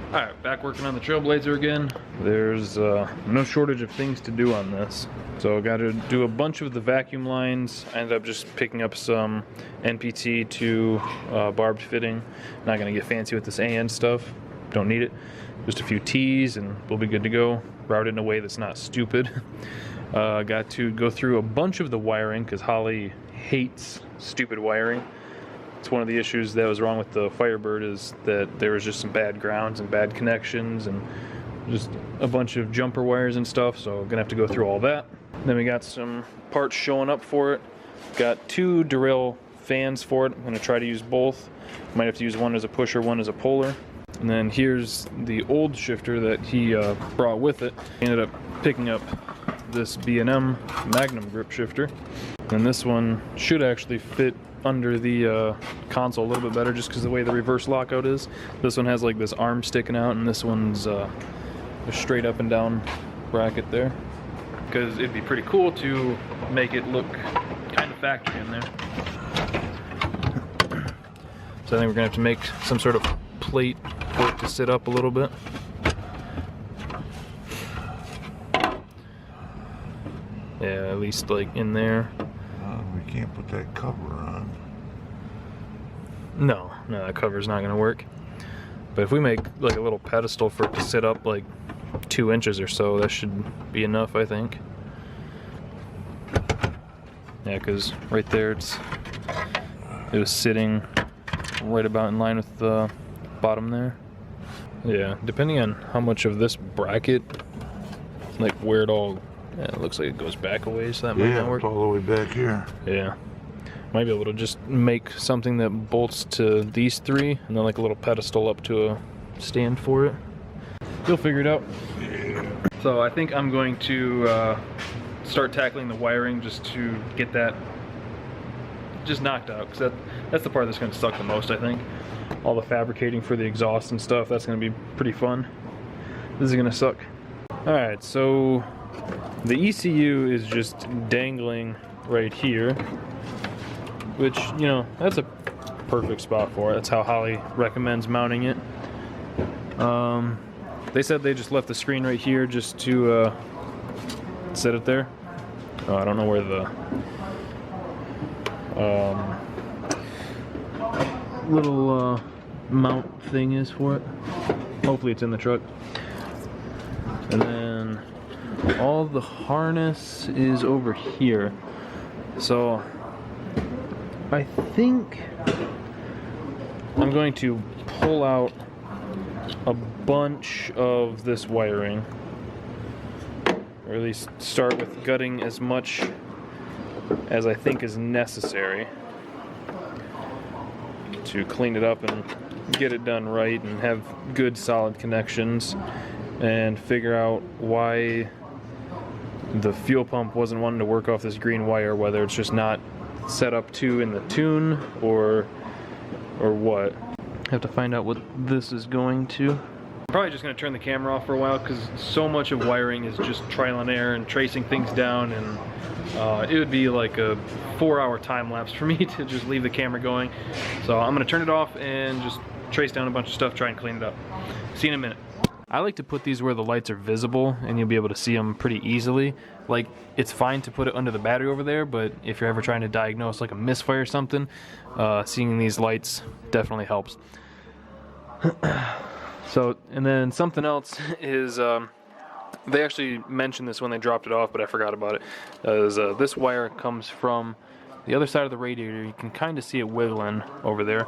Alright, back working on the Trailblazer again. There's no shortage of things to do on this. So I got to do a bunch of the vacuum lines. I ended up just picking up some NPT to barbed fitting. Not going to get fancy with this AN stuff. Don't need it. Just a few T's and we'll be good to go. Route it in a way that's not stupid. Got to go through a bunch of the wiring because Holly hates stupid wiring. It's one of the issues that was wrong with the Firebird is that there was just some bad grounds and bad connections and just a bunch of jumper wires and stuff, so I'm gonna have to go through all that. Then we got some parts showing up for it. Got 2 derail fans for it. I'm gonna try to use both. Might have to use one as a pusher, one as a puller. And then here's the old shifter that he brought with it. He ended up picking up this B&M Magnum grip shifter. And this one should actually fit under the console a little bit better just because the way the reverse lockout is. This one has like this arm sticking out and this one's a straight up and down bracket there. Because it'd be pretty cool to make it look kind of factory in there. So I think we're gonna have to make some sort of plate for it to sit up a little bit. Yeah, at least like in there. We can't put that cover on. No, that cover's not gonna work. But if we make like a little pedestal for it to sit up like 2 inches or so, that should be enough, I think. Yeah, because right there it was sitting right about in line with the bottom there. Yeah, depending on how much of this bracket, like where it all, yeah, it looks like it goes back a ways, so that might not work. Yeah, it's all the way back here. Yeah. Might be able to just make something that bolts to these 3 and then like a little pedestal up to a stand for it. You'll figure it out. Yeah. So I think I'm going to start tackling the wiring just to get that just knocked out, because that's the part that's going to suck the most, I think. All the fabricating for the exhaust and stuff, that's going to be pretty fun. This is going to suck. Alright, so the ECU is just dangling right here, which, you know, that's a perfect spot for it. That's how Holly recommends mounting it. They said they just left the screen right here just to set it there. Oh, I don't know where the little mount thing is for it. Hopefully it's in the truck. And then all the harness is over here. So I think I'm going to pull out a bunch of this wiring, or at least start with gutting as much as I think is necessary to clean it up and get it done right and have good solid connections, and figure out why the fuel pump wasn't wanting to work off this green wire, whether it's just not set up to in the tune or what. Have to find out what this is going to. I'm probably just going to turn the camera off for a while because so much of wiring is just trial and error and tracing things down, and it would be like a 4-hour time lapse for me to just leave the camera going. So I'm going to turn it off and just trace down a bunch of stuff, try and clean it up. See you in a minute. I like to put these where the lights are visible and you'll be able to see them pretty easily. Like, it's fine to put it under the battery over there, but if you're ever trying to diagnose like a misfire or something, seeing these lights definitely helps. So, and then something else is, they actually mentioned this when they dropped it off, but I forgot about it. This wire comes from the other side of the radiator. You can kind of see it wiggling over there.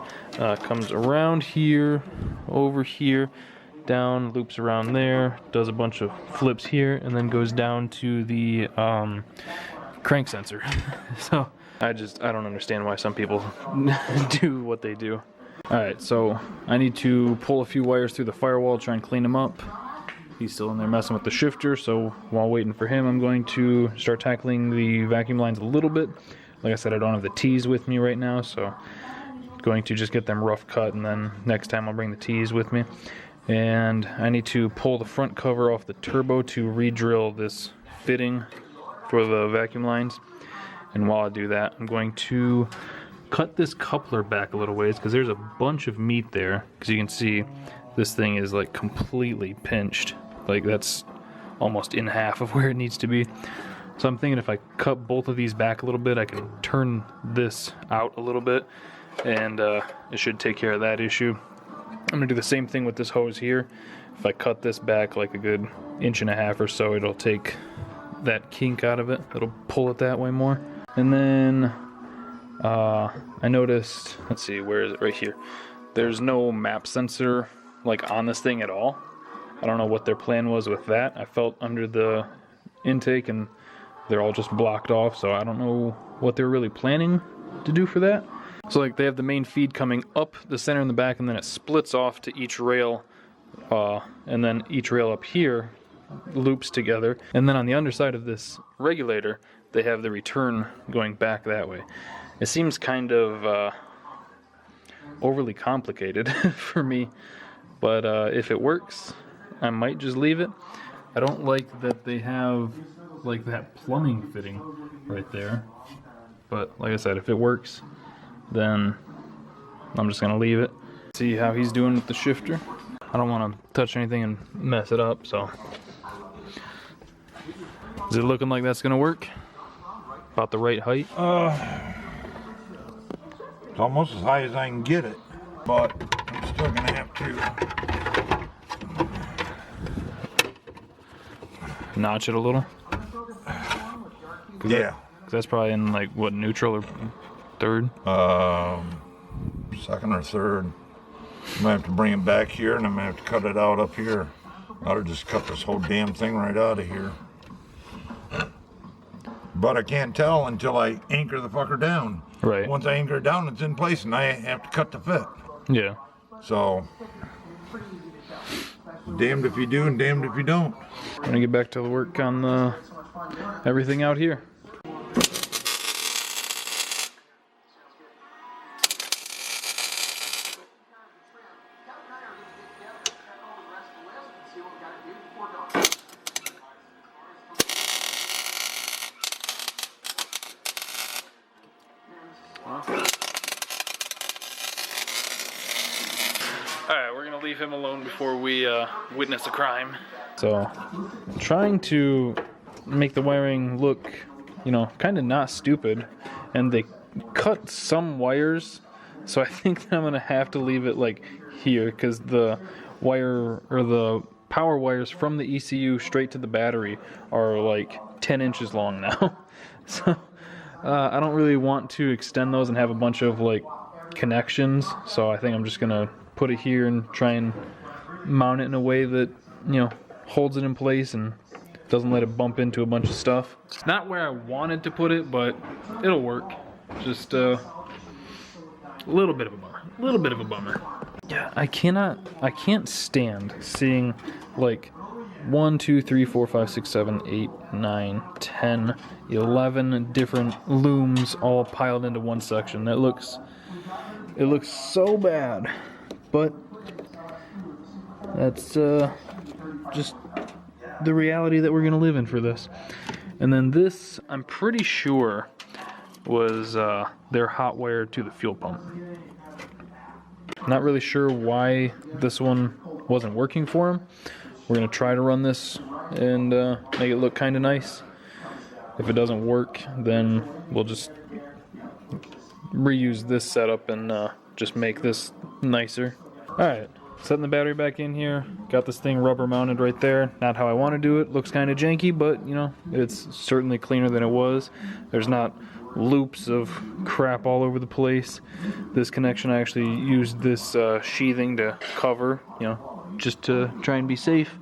Comes around here, over here, down, loops around there, does a bunch of flips here, and then goes down to the crank sensor. So I don't understand why some people do what they do. Alright, so I need to pull a few wires through the firewall, try and clean them up. He's still in there messing with the shifter, so while waiting for him, I'm going to start tackling the vacuum lines a little bit. Like I said, I don't have the T's with me right now, so I'm going to just get them rough cut, and then next time I'll bring the T's with me. And I need to pull the front cover off the turbo to re-drill this fitting for the vacuum lines. And while I do that, I'm going to cut this coupler back a little ways because there's a bunch of meat there. Because you can see this thing is like completely pinched. Like that's almost in half of where it needs to be. So I'm thinking if I cut both of these back a little bit, I can turn this out a little bit, and it should take care of that issue. I'm gonna do the same thing with this hose here. If I cut this back like a good 1.5 inches or so, it'll take that kink out of it. It'll pull it that way more. And then I noticed, let's see, where is it? Right here. There's no map sensor like on this thing at all. I don't know what their plan was with that. I felt under the intake and they're all just blocked off, so I don't know what they're really planning to do for that. So like they have the main feed coming up the center and the back, and then it splits off to each rail, and then each rail up here loops together. And then on the underside of this regulator, they have the return going back that way. It seems kind of overly complicated for me, but if it works, I might just leave it. I don't like that they have like that plumbing fitting right there, but like I said, if it works, then I'm just gonna leave it. See how he's doing with the shifter. I don't want to touch anything and mess it up, so. Is it looking like that's gonna work? About the right height? It's almost as high as I can get it, but I'm still gonna have to Notch it a little? yeah. Cause that's probably in like what, neutral or third? Second or third. I'm gonna have to bring it back here, and I'm gonna have to cut it out up here. I'll just cut this whole damn thing right out of here. But I can't tell until I anchor the fucker down. Right. Once I anchor it down, it's in place, and I have to cut to fit. Yeah. So, damned if you do and damned if you don't. I'm gonna get back to the work on the everything out here. Alright, we're gonna leave him alone before we witness a crime. So, trying to make the wiring look, you know, kind of not stupid, and they cut some wires, so I think that I'm gonna have to leave it like here, because the wire, or the power wires from the ECU straight to the battery are like 10 inches long now. So, I don't really want to extend those and have a bunch of like connections, so I think I'm just gonna put it here and try and mount it in a way that, you know, holds it in place and doesn't let it bump into a bunch of stuff. It's not where I wanted to put it, but it'll work. Just a little bit of a bummer. A little bit of a bummer. Yeah, I can't stand seeing like 1, 2, 3, 4, 5, 6, 7, 8, 9, 10, 11 different looms all piled into one section. It looks so bad, but that's just the reality that we're gonna live in for this. And then this, I'm pretty sure, was their hot wire to the fuel pump. Not really sure why this one wasn't working for him. We're gonna try to run this and make it look kind of nice. If it doesn't work, then we'll just reuse this setup and just make this nicer. Alright, setting the battery back in here. Got this thing rubber mounted right there. Not how I want to do it. Looks kind of janky, but you know, it's certainly cleaner than it was. There's not loops of crap all over the place. This connection, I actually used this sheathing to cover, you know, just to try and be safe.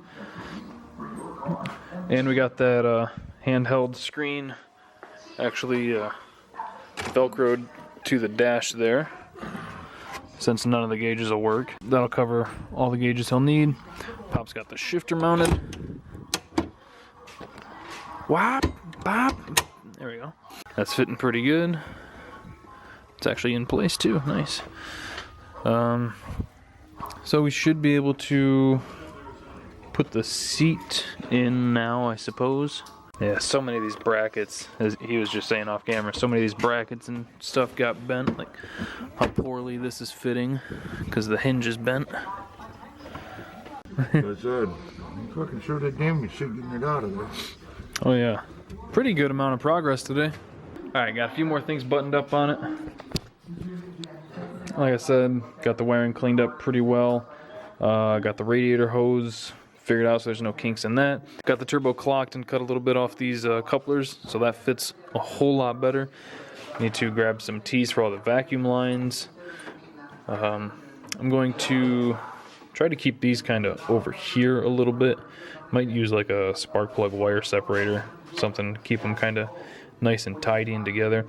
And we got that handheld screen actually velcroed to the dash there, since none of the gauges will work. That'll cover all the gauges he'll need. Pop's got the shifter mounted. Whop, bop. There we go. That's fitting pretty good. It's actually in place too. Nice. So we should be able to put the seat in now, I suppose. Yeah, so many of these brackets, as he was just saying off camera, so many of these brackets and stuff got bent. Like how poorly this is fitting because the hinge is bent. I said, I'm fucking sure they damn me shit getting it out of there. Oh yeah, pretty good amount of progress today. All right, got a few more things buttoned up on it. Like I said, got the wiring cleaned up pretty well. Got the radiator hose figured out so there's no kinks in that. Got the turbo clocked and cut a little bit off these couplers so that fits a whole lot better. Need to grab some tees for all the vacuum lines. I'm going to try to keep these kind of over here a little bit. Might use like a spark plug wire separator, something to keep them kind of nice and tidy and together.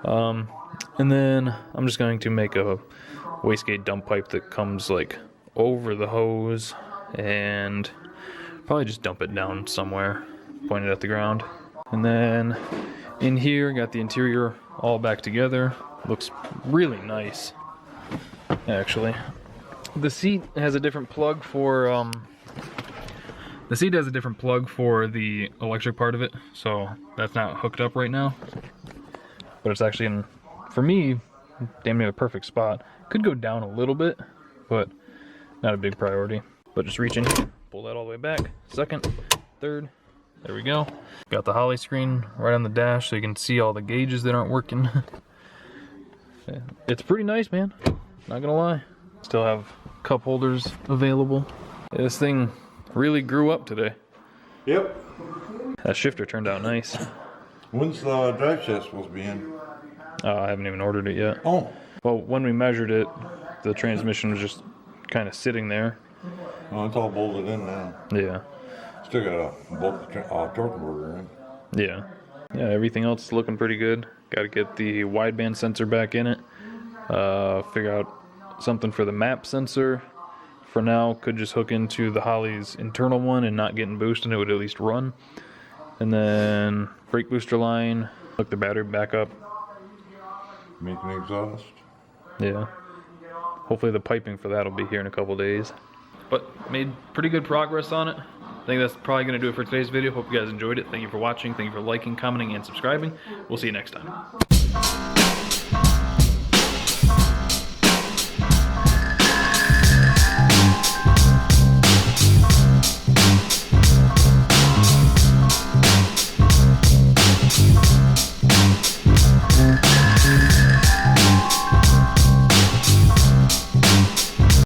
And then I'm just going to make a wastegate dump pipe that comes like over the hose and probably just dump it down somewhere, point it at the ground. And then in here, got the interior all back together. Looks really nice, actually. The seat has a different plug for the electric part of it, so that's not hooked up right now. But it's actually in, for me, damn near the perfect spot. Could go down a little bit, but not a big priority. But just reach in here, pull that all the way back. Second, third, there we go. Got the Holly screen right on the dash so you can see all the gauges that aren't working. It's pretty nice, man. Not gonna lie. Still have cup holders available. This thing really grew up today. Yep. That shifter turned out nice. When's the drive shaft supposed to be in? I haven't even ordered it yet. Oh. Well, when we measured it, the transmission was just kind of sitting there. Oh, it's all bolted in now. Yeah. Still got a bolt torque converter in. Yeah. Yeah, everything else is looking pretty good. Got to get the wideband sensor back in it. Figure out something for the map sensor. For now, could just hook into the Holly's internal one and not getting boosted. It would at least run. And then brake booster line. Hook the battery back up. Make an exhaust. Yeah. Hopefully the piping for that will be here in a couple days. But made pretty good progress on it. I think that's probably going to do it for today's video. Hope you guys enjoyed it. Thank you for watching. Thank you for liking, commenting, and subscribing. We'll see you next time.